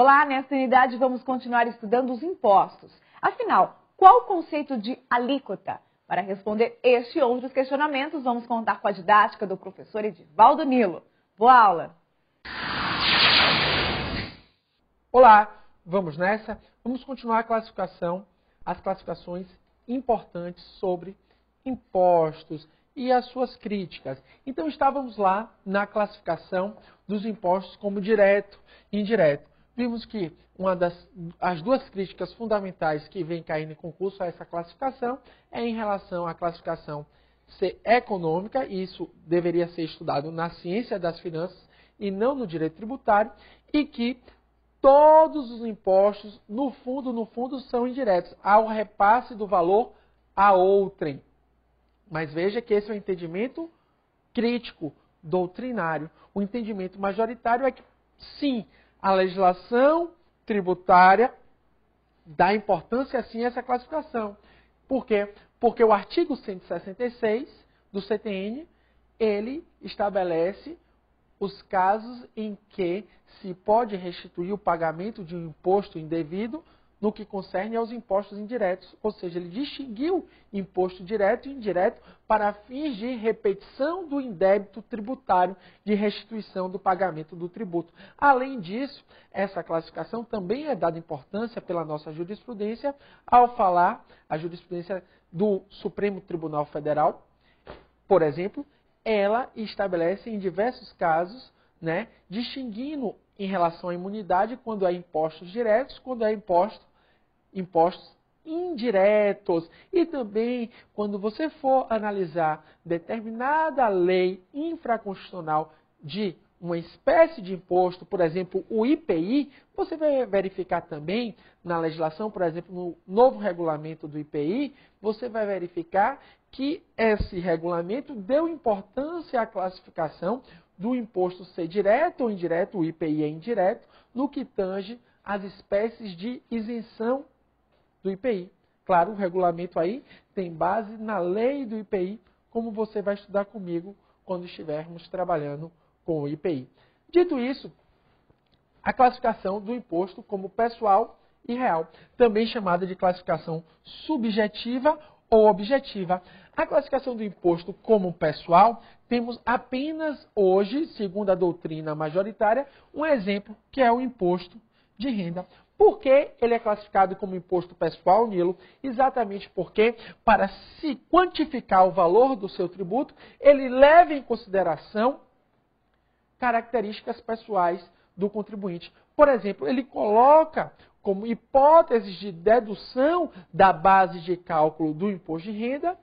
Olá, nesta unidade vamos continuar estudando os impostos. Afinal, qual o conceito de alíquota? Para responder este e outros questionamentos, vamos contar com a didática do professor Edivaldo Nilo. Boa aula! Olá, vamos nessa? Vamos continuar as classificações importantes sobre impostos e as suas críticas. Então, estávamos lá na classificação dos impostos como direto e indireto. Vimos que as duas críticas fundamentais que vem caindo em concurso a essa classificação é em relação à classificação ser econômica, e isso deveria ser estudado na ciência das finanças e não no direito tributário, e que todos os impostos, no fundo, são indiretos, ao repasse do valor a outrem. Mas veja que esse é o entendimento crítico, doutrinário. O entendimento majoritário é que, sim, a legislação tributária dá importância, sim, a essa classificação. Por quê? Porque o artigo 166 do CTN, ele estabelece os casos em que se pode restituir o pagamento de um imposto indevido no que concerne aos impostos indiretos. Ou seja, ele distinguiu imposto direto e indireto para fins de repetição do indébito tributário, de restituição do pagamento do tributo. Além disso, essa classificação também é dada importância pela nossa jurisprudência ao falar a jurisprudência do Supremo Tribunal Federal, por exemplo, ela estabelece em diversos casos, distinguindo em relação à imunidade quando há impostos diretos, quando há impostos indiretos. E também, quando você for analisar determinada lei infraconstitucional de uma espécie de imposto, por exemplo, o IPI, você vai verificar também na legislação, por exemplo, no novo regulamento do IPI, você vai verificar que esse regulamento deu importância à classificação do imposto ser direto ou indireto, o IPI é indireto, no que tange às espécies de isenção do IPI. Claro, o regulamento aí tem base na lei do IPI, como você vai estudar comigo quando estivermos trabalhando com o IPI. Dito isso, a classificação do imposto como pessoal e real, também chamada de classificação subjetiva ou objetiva. A classificação do imposto como pessoal, temos apenas hoje, segundo a doutrina majoritária, um exemplo, que é o imposto de renda. Por que ele é classificado como imposto pessoal, Nilo? Exatamente porque, para se quantificar o valor do seu tributo, ele leva em consideração características pessoais do contribuinte. Por exemplo, ele coloca como hipóteses de dedução da base de cálculo do imposto de renda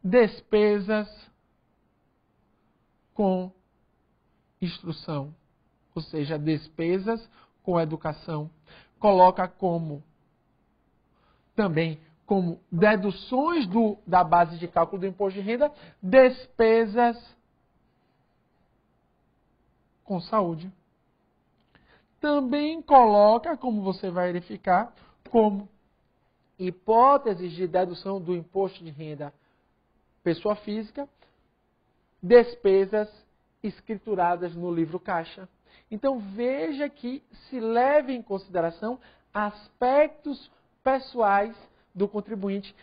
despesas com instrução, ou seja, despesas com educação. Coloca também como deduções da base de cálculo do imposto de renda despesas com saúde. Também coloca, como você vai verificar, como hipóteses de dedução do imposto de renda pessoa física, despesas escrituradas no livro caixa. Então veja que se leve em consideração aspectos pessoais do contribuinte,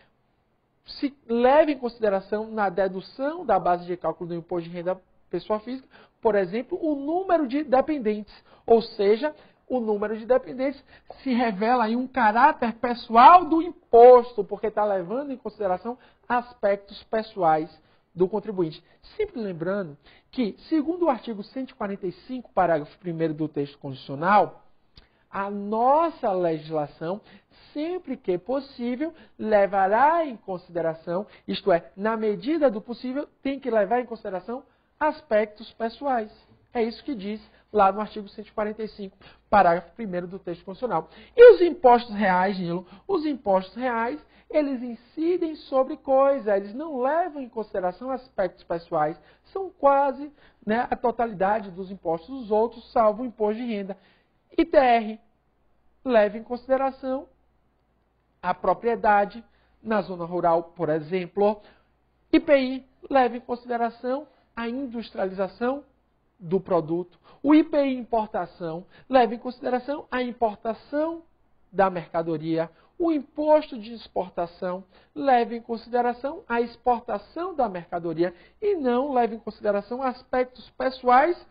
se leve em consideração na dedução da base de cálculo do imposto de renda pessoa física, por exemplo, o número de dependentes, ou seja, o número de dependentes se revela aí um caráter pessoal do imposto, porque está levando em consideração aspectos pessoais do contribuinte. Sempre lembrando que, segundo o artigo 145, parágrafo 1º do texto constitucional, a nossa legislação, sempre que possível, levará em consideração, isto é, na medida do possível, tem que levar em consideração aspectos pessoais. É isso que diz lá no artigo 145, parágrafo 1º do texto constitucional. E os impostos reais, Nilo? Os impostos reais, eles incidem sobre coisas, eles não levam em consideração aspectos pessoais. São quase a totalidade dos impostos, os outros, salvo o imposto de renda. ITR leva em consideração a propriedade na zona rural, por exemplo. IPI leva em consideração a industrialização do produto. O IPI importação leva em consideração a importação da mercadoria. O imposto de exportação leva em consideração a exportação da mercadoria e não leva em consideração aspectos pessoais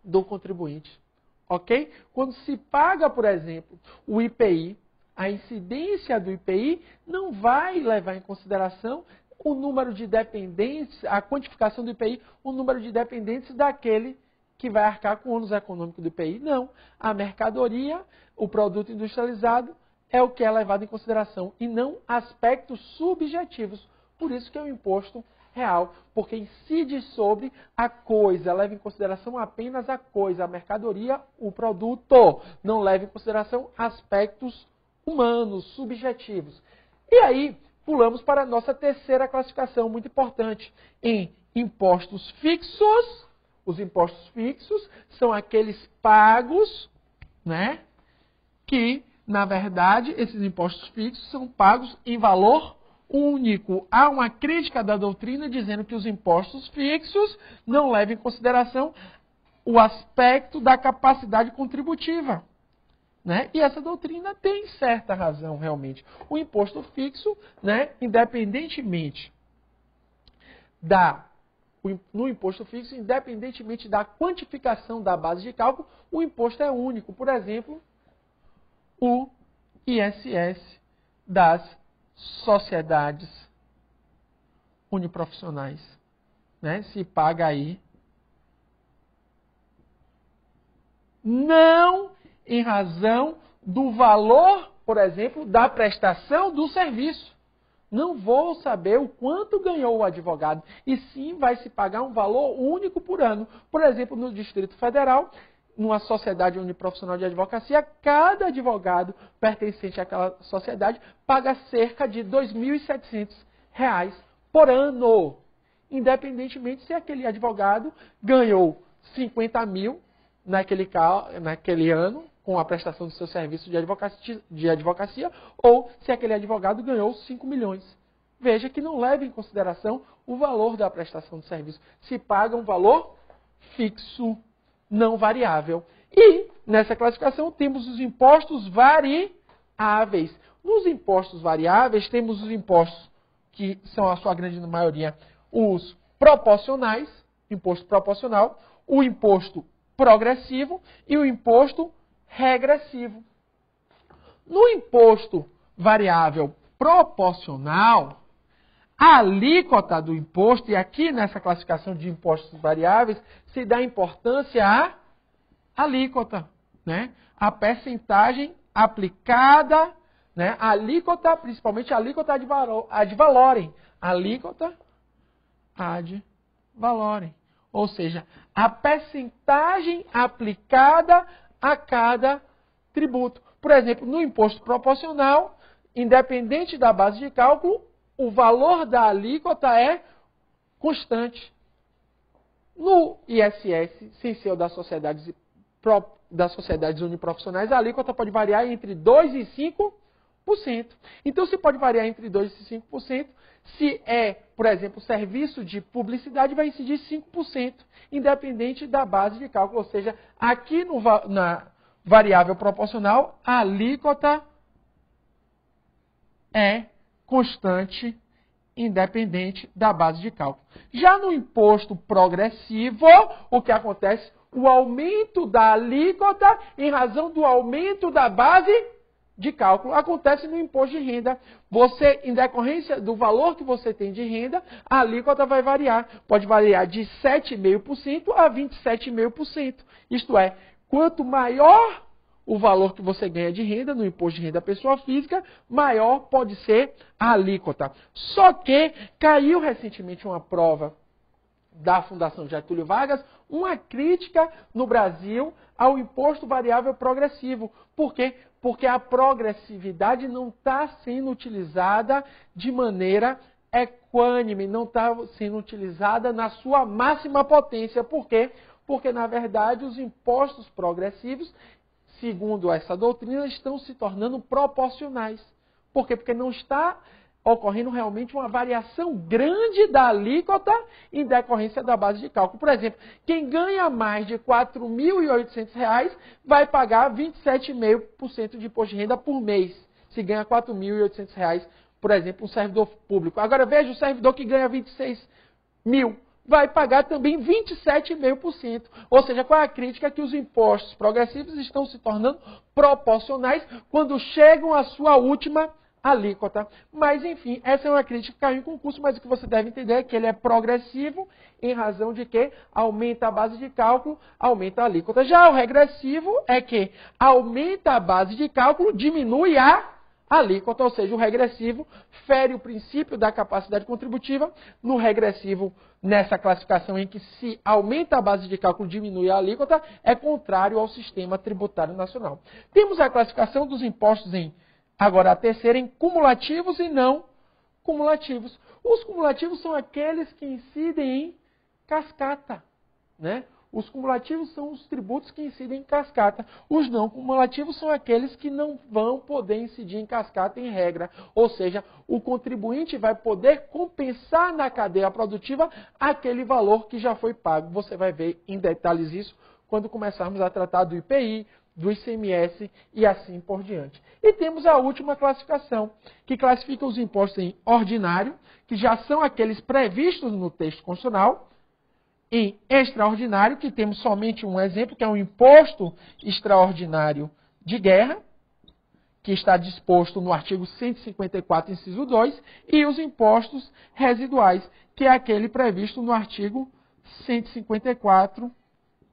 do contribuinte. Ok? Quando se paga, por exemplo, o IPI, a incidência do IPI não vai levar em consideração o número de dependentes, a quantificação do IPI, o número de dependentes daquele que vai arcar com o ônus econômico do IPI. Não. A mercadoria, o produto industrializado, é o que é levado em consideração e não aspectos subjetivos. Por isso que é o imposto real, porque incide sobre a coisa, leva em consideração apenas a coisa, a mercadoria, o produto. Não leva em consideração aspectos humanos, subjetivos. E aí, pulamos para a nossa terceira classificação, muito importante, em impostos fixos. Os impostos fixos são aqueles pagos, né, que, na verdade, esses impostos fixos são pagos em valor único. Há uma crítica da doutrina dizendo que os impostos fixos não levam em consideração o aspecto da capacidade contributiva. Né? E essa doutrina tem certa razão, realmente. O imposto fixo, né, independentemente no imposto fixo, independentemente da quantificação da base de cálculo, o imposto é único. Por exemplo, o ISS das sociedades uniprofissionais, né? Se paga aí não em razão do valor, por exemplo, da prestação do serviço. Não vou saber o quanto ganhou o advogado, e sim vai se pagar um valor único por ano. Por exemplo, no Distrito Federal, numa sociedade uniprofissional de advocacia, cada advogado pertencente àquela sociedade paga cerca de R$ 2.700 por ano, independentemente se aquele advogado ganhou 50 mil naquele ano, com a prestação do seu serviço de advocacia, ou se aquele advogado ganhou 5 milhões. Veja que não leva em consideração o valor da prestação do serviço. Se paga um valor fixo, não variável. E, nessa classificação, temos os impostos variáveis. Nos impostos variáveis, temos os impostos que são, a sua grande maioria, os proporcionais, imposto proporcional, o imposto progressivo e o imposto regressivo. No imposto variável proporcional, a alíquota do imposto, e aqui nessa classificação de impostos variáveis, se dá importância à alíquota, né? A percentagem aplicada, né? A alíquota, principalmente a alíquota ad valorem. Alíquota ad valorem. Ou seja, a percentagem aplicada a cada tributo. Por exemplo, no imposto proporcional, independente da base de cálculo, o valor da alíquota é constante. No ISS, sem ser o das sociedades uniprofissionais, a alíquota pode variar entre 2% e 5%. Então, se pode variar entre 2% e 5%, se é, por exemplo, serviço de publicidade, vai incidir 5%, independente da base de cálculo. Ou seja, aqui na variável proporcional, a alíquota é constante, independente da base de cálculo. Já no imposto progressivo, o que acontece? O aumento da alíquota em razão do aumento da base de cálculo acontece no imposto de renda. Você, em decorrência do valor que você tem de renda, a alíquota vai variar. Pode variar de 7,5% a 27,5%. Isto é, quanto maior o valor que você ganha de renda no imposto de renda da pessoa física, maior pode ser a alíquota. Só que caiu recentemente uma prova da Fundação Getúlio Vargas, uma crítica no Brasil ao imposto variável progressivo. Por quê? Porque a progressividade não está sendo utilizada de maneira equânime, não está sendo utilizada na sua máxima potência. Por quê? Porque, na verdade, os impostos progressivos, segundo essa doutrina, estão se tornando proporcionais. Por quê? Porque não está ocorrendo realmente uma variação grande da alíquota em decorrência da base de cálculo. Por exemplo, quem ganha mais de R$ 4.800 vai pagar 27,5% de imposto de renda por mês, se ganha R$ 4.800, por exemplo, um servidor público. Agora veja, o servidor que ganha 26 mil vai pagar também 27,5%. Ou seja, qual é a crítica? Que os impostos progressivos estão se tornando proporcionais quando chegam à sua última alíquota. Mas, enfim, essa é uma crítica que caiu em concurso, mas o que você deve entender é que ele é progressivo em razão de que aumenta a base de cálculo, aumenta a alíquota. Já o regressivo é que aumenta a base de cálculo, diminui a alíquota, ou seja, o regressivo fere o princípio da capacidade contributiva. No regressivo, nessa classificação em que se aumenta a base de cálculo, diminui a alíquota, é contrário ao sistema tributário nacional. Temos a classificação dos impostos agora a terceira, em cumulativos e não cumulativos. Os cumulativos são aqueles que incidem em cascata, né? Os cumulativos são os tributos que incidem em cascata. Os não cumulativos são aqueles que não vão poder incidir em cascata em regra. Ou seja, o contribuinte vai poder compensar na cadeia produtiva aquele valor que já foi pago. Você vai ver em detalhes isso quando começarmos a tratar do IPI, do ICMS e assim por diante. E temos a última classificação, que classifica os impostos em ordinário, que já são aqueles previstos no texto constitucional, em extraordinário, que temos somente um exemplo, que é o imposto extraordinário de guerra, que está disposto no artigo 154, inciso 2, e os impostos residuais, que é aquele previsto no artigo 154,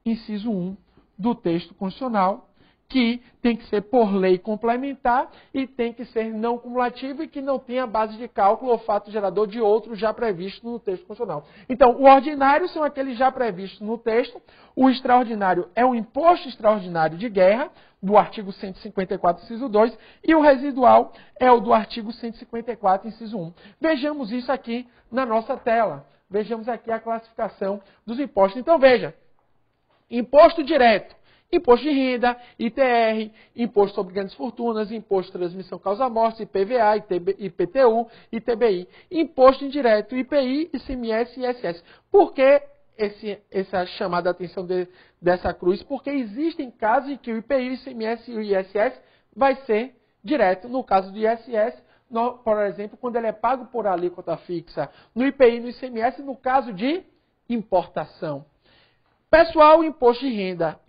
inciso 1 do texto constitucional, que tem que ser por lei complementar e tem que ser não cumulativo e que não tenha base de cálculo ou fato gerador de outro já previsto no texto constitucional. Então, o ordinário são aqueles já previstos no texto, o extraordinário é o imposto extraordinário de guerra, do artigo 154, inciso 2, e o residual é o do artigo 154, inciso 1. Vejamos isso aqui na nossa tela. Vejamos aqui a classificação dos impostos. Então, veja, imposto direto. Imposto de renda, ITR, imposto sobre grandes fortunas, imposto de transmissão causa-morte, IPVA, IPTU, ITBI. Imposto indireto, IPI, ICMS e ISS. Por que essa chamada atenção dessa cruz? Porque existem casos em que o IPI, o ICMS e o ISS vai ser direto. No caso do ISS, por exemplo, quando ele é pago por alíquota fixa. No IPI e no ICMS, no caso de importação. Pessoal, imposto de renda.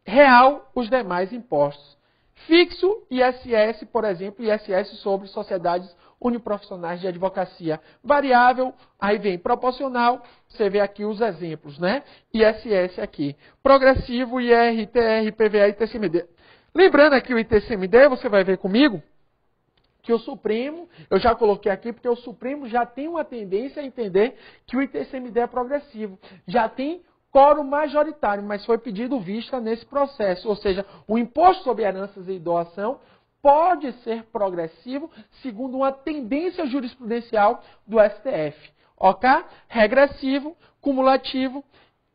Real, os demais impostos. Fixo, ISS, por exemplo, ISS sobre sociedades uniprofissionais de advocacia. Variável, aí vem proporcional, você vê aqui os exemplos, né? ISS aqui. Progressivo, IR, ITR, IPVA e ITCMD. Lembrando aqui o ITCMD, você vai ver comigo, que o Supremo, eu já coloquei aqui, porque o Supremo já tem uma tendência a entender que o ITCMD é progressivo. Já tem quórum majoritário, mas foi pedido vista nesse processo. Ou seja, o imposto sobre heranças e doação pode ser progressivo segundo uma tendência jurisprudencial do STF. Ok? Regressivo, cumulativo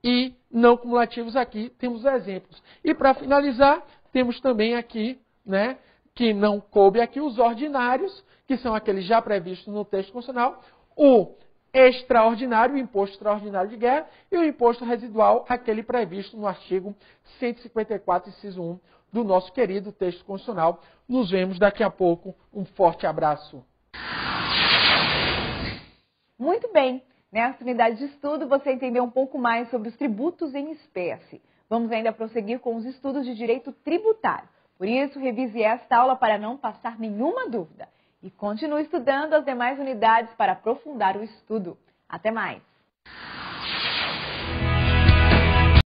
e não cumulativos aqui temos exemplos. E para finalizar, temos também aqui, né, que não coube aqui, os ordinários, que são aqueles já previstos no texto constitucional, o extraordinário, o imposto extraordinário de guerra, e o imposto residual, aquele previsto no artigo 154, inciso 1 do nosso querido texto constitucional. Nos vemos daqui a pouco. Um forte abraço. Muito bem. Nessa unidade de estudo, você entendeu um pouco mais sobre os tributos em espécie. Vamos ainda prosseguir com os estudos de direito tributário. Por isso, revise esta aula para não passar nenhuma dúvida. E continue estudando as demais unidades para aprofundar o estudo. Até mais!